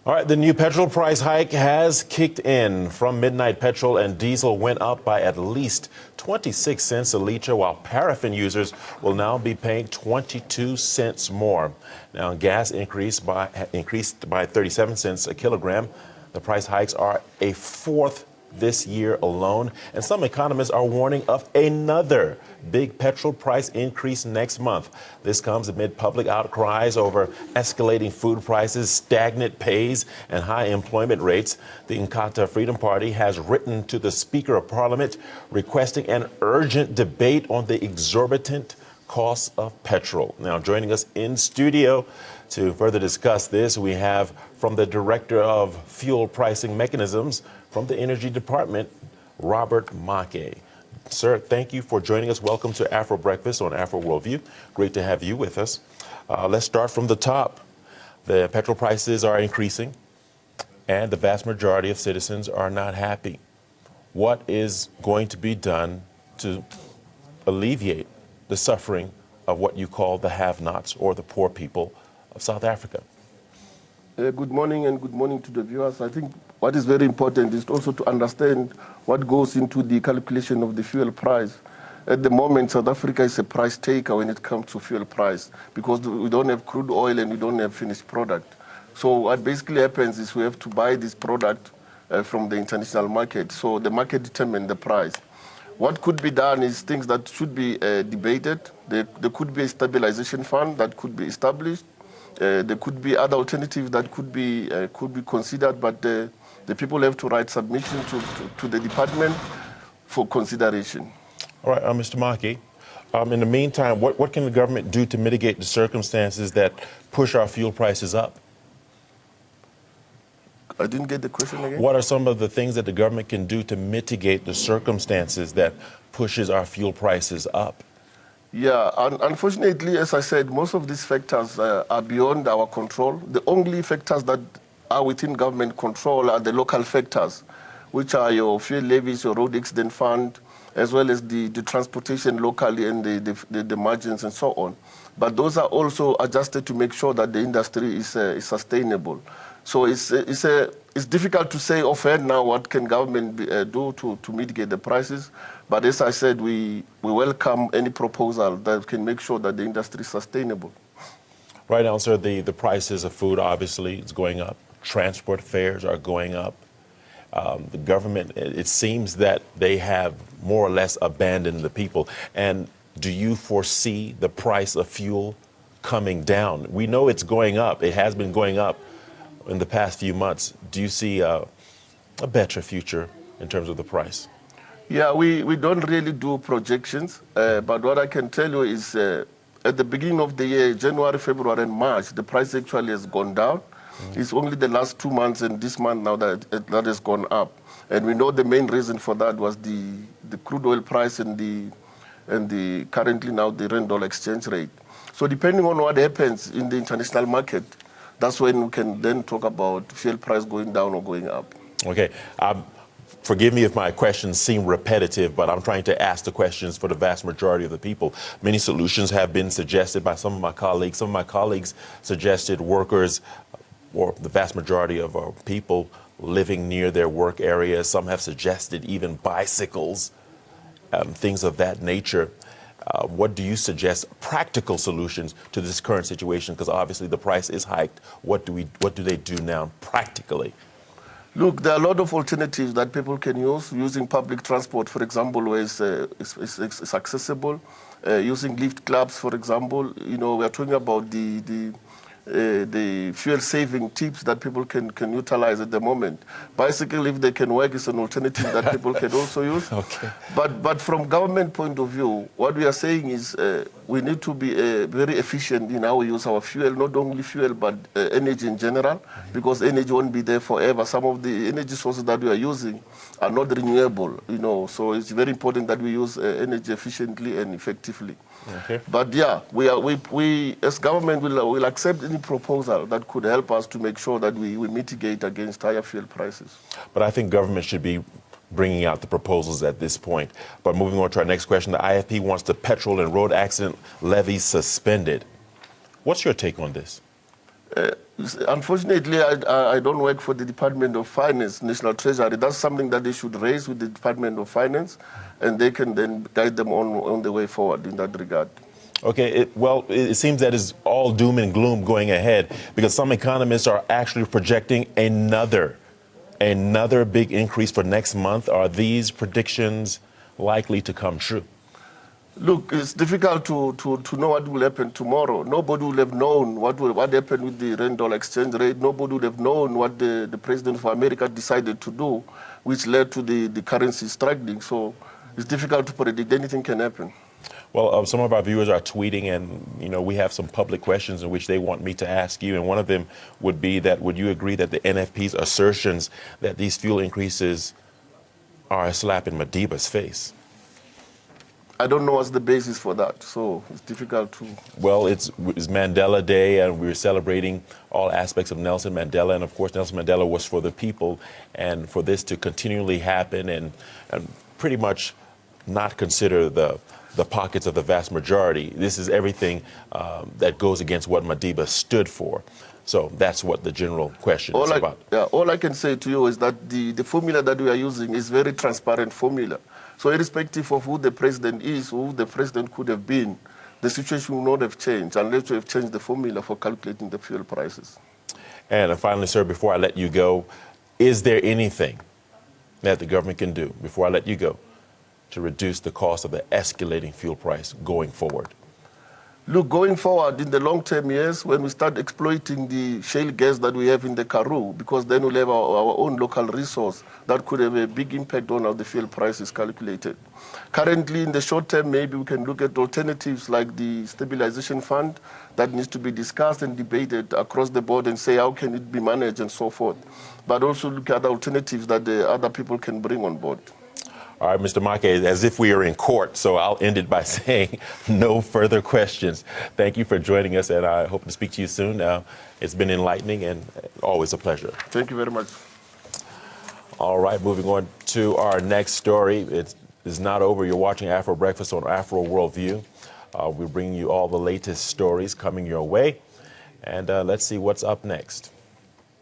All right, the new petrol price hike has kicked in. From midnight, petrol and diesel went up by at least 26 cents a liter, while paraffin users will now be paying 22 cents more. Now, gas increased by 37 cents a kilogram. The price hikes are a fourth this year alone, and some economists are warning of another big petrol price increase next month. This comes amid public outcries over escalating food prices, stagnant pays, and high employment rates. The Inkatha Freedom Party has written to the Speaker of Parliament requesting an urgent debate on the exorbitant cost of petrol. Now, joining us in studio to further discuss this, we have from the Director of Fuel Pricing Mechanisms from the Energy Department, Robert Make. Sir, thank you for joining us. Welcome to Afro Breakfast on Afro Worldview. Great to have you with us. Let's start from the top. The petrol prices are increasing, and the vast majority of citizens are not happy. What is going to be done to alleviate the suffering of what you call the have-nots or the poor people of South Africa? Good morning, and good morning to the viewers. I think what is very important is also to understand what goes into the calculation of the fuel price. At the moment, South Africa is a price taker when it comes to fuel price because we don't have crude oil and we don't have finished product. So what basically happens is we have to buy this product from the international market. So the market determines the price. What could be done is things that should be debated. There could be a stabilization fund that could be established. There could be other alternatives that could be considered, but the people have to write submission to the department for consideration. All right, Mr. Maki, in the meantime, what can the government do to mitigate the circumstances that push our fuel prices up? I didn't get the question again. What are some of the things that the government can do to mitigate the circumstances that pushes our fuel prices up? Yeah, unfortunately, as I said, most of these factors are beyond our control. The only factors that are within government control are the local factors, which are your fuel levies, your road accident fund, as well as the transportation locally and the margins and so on. But those are also adjusted to make sure that the industry is sustainable. So it's difficult to say offhand now what can government do to mitigate the prices. But as I said, we welcome any proposal that can make sure that the industry is sustainable. Right now, sir, the prices of food obviously is going up. Transport fares are going up. The government, it seems that they have more or less abandoned the people. And do you foresee the price of fuel coming down? We know it's going up. It has been going up in the past few months. Do you see a better future in terms of the price? Yeah, we don't really do projections, but what I can tell you is at the beginning of the year, January, February, and March, the price actually has gone down. It's only the last 2 months and this month now that has gone up. And we know the main reason for that was the crude oil price and the currently now the rand-dollar exchange rate. So depending on what happens in the international market, that's when we can then talk about fuel price going down or going up. Okay. Forgive me if my questions seem repetitive, but I'm trying to ask the questions for the vast majority of the people. Many solutions have been suggested by some of my colleagues. Some of my colleagues suggested workers, or the vast majority of our people, living near their work areas. Some have suggested even bicycles, things of that nature. What do you suggest practical solutions to this current situation? Because obviously the price is hiked. What do they do now practically? Look, there are a lot of alternatives that people can use. Using public transport, for example, where it's accessible. Using lift clubs, for example. You know, we're talking about the fuel-saving tips that people can utilize at the moment. Bicycle, if they can work, is an alternative that people can also use. Okay. But from government point of view, what we are saying is we need to be very efficient in how we use our fuel, not only fuel, but energy in general, because energy won't be there forever. Some of the energy sources that we are using are not renewable, you know, so it's very important that we use energy efficiently and effectively. Okay. But yeah, we as government will accept any proposal that could help us to make sure that we mitigate against higher fuel prices. But I think government should be bringing out the proposals at this point. But moving on to our next question, the IFP wants the petrol and road accident levies suspended. What's your take on this? Unfortunately, I don't work for the Department of Finance, National Treasury. That's something that they should raise with the Department of Finance, and they can then guide them on the way forward in that regard. Okay, well, it seems that it's all doom and gloom going ahead because some economists are actually projecting another big increase for next month. Are these predictions likely to come true? Look, it's difficult to know what will happen tomorrow. Nobody will have known what happened with the rand-dollar exchange rate. Nobody would have known what the President of America decided to do, which led to the currency struggling. So it's difficult to predict. Anything can happen. Well, some of our viewers are tweeting, and we have some public questions in which they want me to ask you. And one of them would be that: would you agree that the NFP's assertions that these fuel increases are a slap in Madiba's face? I don't know what's the basis for that, so it's difficult to... Well, it's Mandela Day, and we're celebrating all aspects of Nelson Mandela. And, of course, Nelson Mandela was for the people. And for this to continually happen and pretty much not consider the pockets of the vast majority, this is everything that goes against what Madiba stood for. So that's what the general question is about. Yeah, all I can say to you is that the formula that we are using is very transparent formula. So irrespective of who the president is, who the president could have been, the situation will not have changed unless we have changed the formula for calculating the fuel prices. And finally, sir, before I let you go, is there anything that the government can do, before I let you go, to reduce the cost of the escalating fuel price going forward? Look, going forward in the long-term years, when we start exploiting the shale gas that we have in the Karoo, because then we'll have our own local resource, that could have a big impact on how the fuel price is calculated. Currently, in the short term, maybe we can look at alternatives like the stabilization fund that needs to be discussed and debated across the board and say how can it be managed and so forth. But also look at alternatives that the other people can bring on board. All right, Mr. Make, as if we are in court, so I'll end it by saying no further questions. Thank you for joining us, and I hope to speak to you soon. It's been enlightening and always a pleasure. Thank you very much. All right, moving on to our next story. It is not over. You're watching Afro Breakfast on Afro Worldview. We're bringing you all the latest stories coming your way, and let's see what's up next.